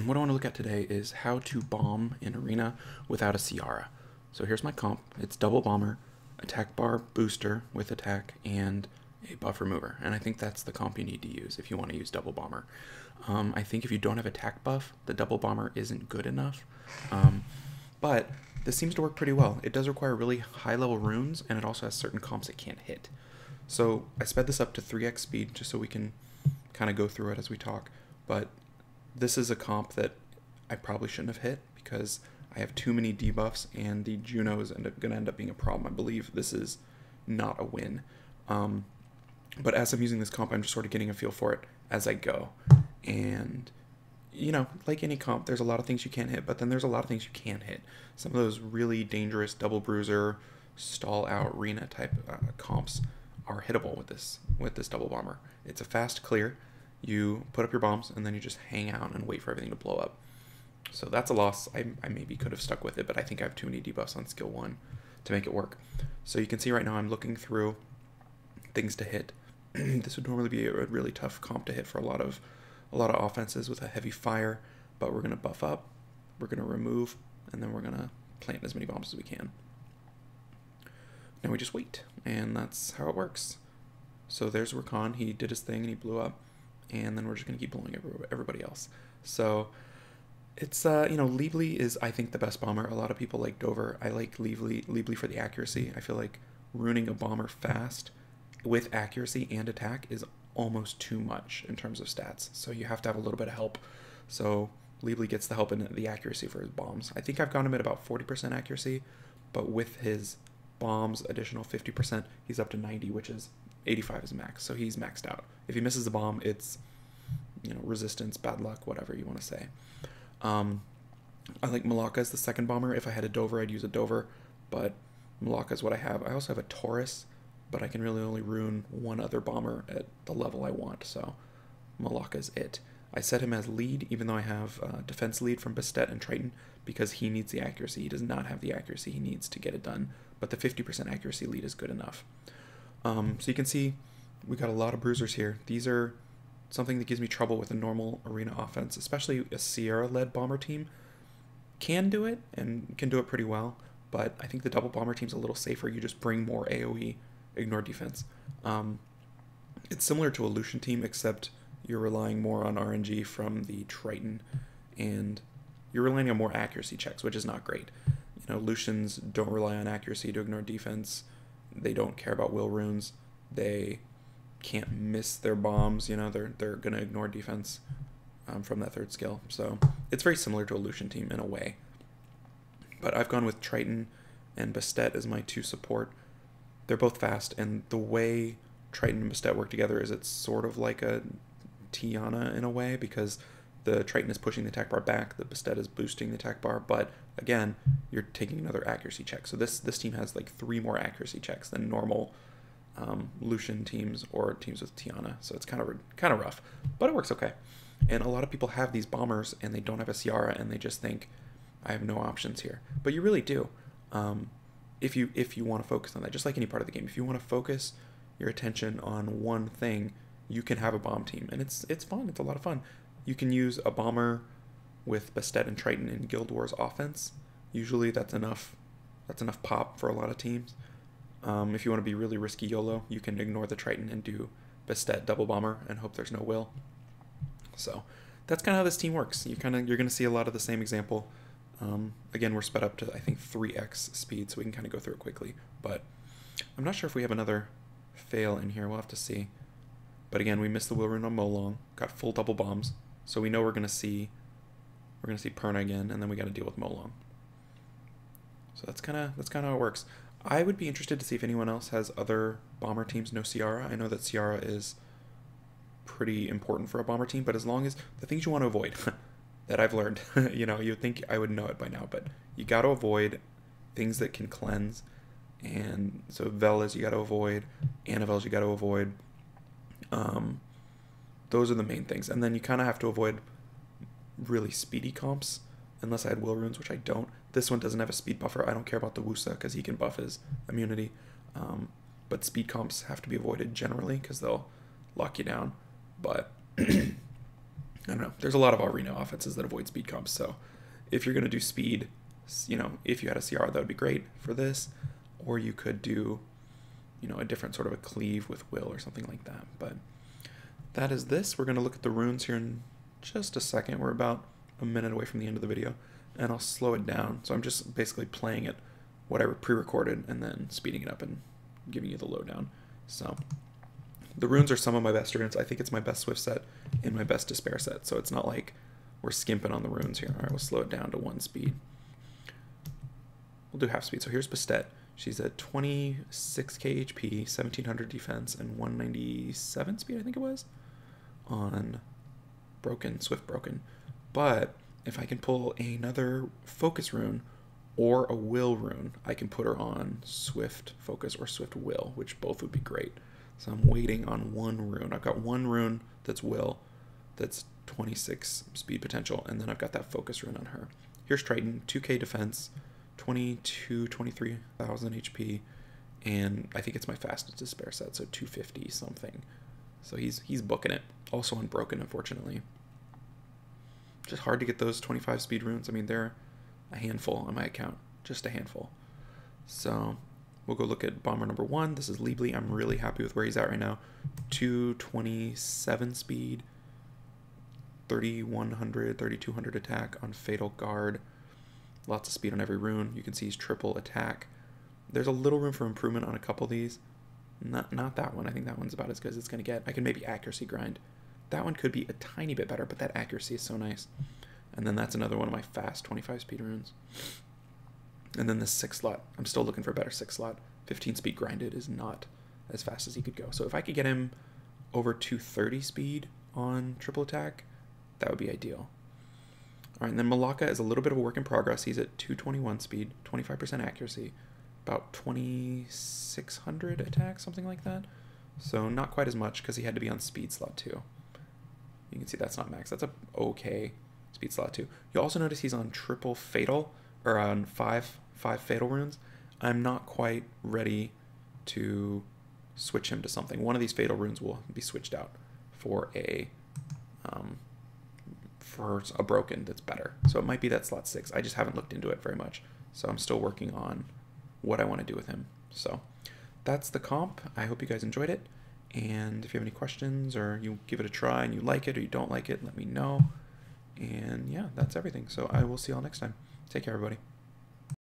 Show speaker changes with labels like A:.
A: what I want to look at today is how to bomb in Arena without a Seara. So here's my comp. It's double bomber, attack bar booster with attack, and a buff remover. And I think that's the comp you need to use if you want to use double bomber. I think if you don't have attack buff, the double bomber isn't good enough. But this seems to work pretty well. It does require really high level runes, and it also has certain comps it can't hit. So I sped this up to 3x speed just so we can kind of go through it as we talk. But this is a comp that I probably shouldn't have hit because I have too many debuffs, and the Juno is going to end up being a problem. I believe this is not a win. But as I'm using this comp, I'm just sort of getting a feel for it as I go. And, you know, like any comp, there's a lot of things you can't hit, but then there's a lot of things you can hit. Some of those really dangerous double bruiser, stall out arena type comps are hittable with this double bomber. It's a fast clear. You put up your bombs, and then you just hang out and wait for everything to blow up. So that's a loss. I maybe could have stuck with it, but I think I have too many debuffs on skill 1 to make it work. So you can see right now I'm looking through things to hit. This would normally be a really tough comp to hit for a lot of offenses with a heavy fire, but we're going to buff up, we're going to remove, and then we're going to plant as many bombs as we can. Now we just wait, and that's how it works. So there's Rakan. He did his thing, and he blew up. And then we're just going to keep blowing everybody else. So it's, you know, Liebly is, I think, the best bomber. A lot of people like Dover. I like Liebly for the accuracy. I feel like ruining a bomber fast with accuracy and attack is almost too much in terms of stats. So you have to have a little bit of help. So Liebly gets the help in the accuracy for his bombs. I think I've got him at about 40% accuracy, but with his bombs additional 50%, he's up to 90, which is 85 is max, so he's maxed out. If he misses the bomb, it's, you know, resistance, bad luck, whatever you want to say. I like Malaka as the second bomber. If I had a Dover, I'd use a Dover, but Malaka is what I have. I also have a Taurus, but I can really only ruin one other bomber at the level I want, so Malaka is it. I set him as lead, even though I have defense lead from Bastet and Triton, because he needs the accuracy. He does not have the accuracy he needs to get it done, but the 50% accuracy lead is good enough. So you can see we got a lot of bruisers here. These are something that gives me trouble with a normal arena offense, especially a Seara-led bomber team can do it and can do it pretty well, but I think the double bomber team's a little safer. You just bring more AoE, ignore defense. It's similar to a Lucian team, except you're relying more on RNG from the Triton, and you're relying on more accuracy checks, which is not great. You know, Lucians don't rely on accuracy to ignore defense. They don't care about will runes. They can't miss their bombs. You know, they're gonna ignore defense from that third skill. So it's very similar to a Lucian team in a way. But I've gone with Triton and Bastet as my two support. They're both fast, and the way Triton and Bastet work together is it's sort of like a Tiana in a way, because the Triton is pushing the attack bar back, the Bastet is boosting the attack bar, but again, you're taking another accuracy check. So this team has like 3 more accuracy checks than normal Lucian teams or teams with Tiana. So it's kind of rough, but it works okay. And a lot of people have these bombers and they don't have a Seara, and they just think I have no options here. But you really do. If you want to focus on that, just like any part of the game, if you want to focus your attention on one thing, you can have a bomb team, and it's fun. It's a lot of fun. You can use a bomber with Bastet and Triton in Guild Wars offense. Usually that's enough pop for a lot of teams. If you want to be really risky YOLO, you can ignore the Triton and do Bastet double bomber and hope there's no will. So that's kind of how this team works. You're going to see a lot of the same example. Again, we're sped up to, I think, 3x speed, so we can kind of go through it quickly. But I'm not sure if we have another fail in here. We'll have to see. But again, we missed the will rune on Molong, got full double bombs, so we know we're gonna see Perna again, and then we got to deal with Molong. So that's kind of how it works. I would be interested to see if anyone else has other bomber teams, no Seara. I know that Seara is pretty important for a bomber team, but as long as the things you want to avoid that I've learned, you know, you'd think I would know it by now, but you got to avoid things that can cleanse. And so Velas you got to avoid, Annavels you got to avoid. Those are the main things. And then you kind of have to avoid really speedy comps, unless I had will runes, which I don't. This one doesn't have a speed buffer. I don't care about the Wusa because he can buff his immunity. But speed comps have to be avoided generally because they'll lock you down. But I don't know. There's a lot of arena offenses that avoid speed comps, so if you're going to do speed, you know, if you had a Seara, that would be great for this, or you could do, you know, a different sort of a cleave with will or something like that. But that is this. We're going to look at the runes here in just a second. We're about a minute away from the end of the video, and I'll slow it down. So I'm just basically playing it, whatever pre-recorded, and then speeding it up and giving you the lowdown. So the runes are some of my best runes. I think it's my best Swift set and my best Despair set, so it's not like we're skimping on the runes here. All right, we'll slow it down to 1 speed. We'll do half speed. So here's Bastet. She's at 26k HP, 1700 defense, and 197 speed, I think it was, on broken, Swift broken. But if I can pull another focus rune or a will rune, I can put her on Swift focus or Swift will, which both would be great. So I'm waiting on 1 rune. I've got 1 rune that's will, that's 26 speed potential, and then I've got that focus rune on her. Here's Triton, 2k defense, 23,000 HP, and I think it's my fastest Despair set, so 250 something. So he's booking it. Also unbroken, unfortunately. Just hard to get those 25 speed runes. I mean, they're a handful on my account, just a handful. So we'll go look at bomber number 1. This is Liebly. I'm really happy with where he's at right now. 227 speed, 3100, 3200 attack on Fatal Guard. Lots of speed on every rune. You can see he's triple attack. There's a little room for improvement on a couple of these. Not that one. I think that one's about as good as it's going to get. I can maybe accuracy grind. That one could be a tiny bit better, but that accuracy is so nice. And then that's another one of my fast 25 speed runes. And then the 6 slot. I'm still looking for a better 6 slot. 15 speed grinded is not as fast as he could go. So if I could get him over 230 speed on triple attack, that would be ideal. All right, and then Malaka is a little bit of a work in progress. He's at 221 speed, 25% accuracy, about 2600 attack, something like that. So not quite as much because he had to be on speed slot 2. You can see that's not max. That's a okay speed slot 2. You'll also notice he's on triple fatal, or on five fatal runes. I'm not quite ready to switch him to something. One of these fatal runes will be switched out for a broken that's better. So it might be that slot 6. I just haven't looked into it very much. So I'm still working on what I want to do with him. So that's the comp. I hope you guys enjoyed it. And if you have any questions or you give it a try and you like it or you don't like it, let me know. And yeah, that's everything. So I will see y'all next time. Take care, everybody.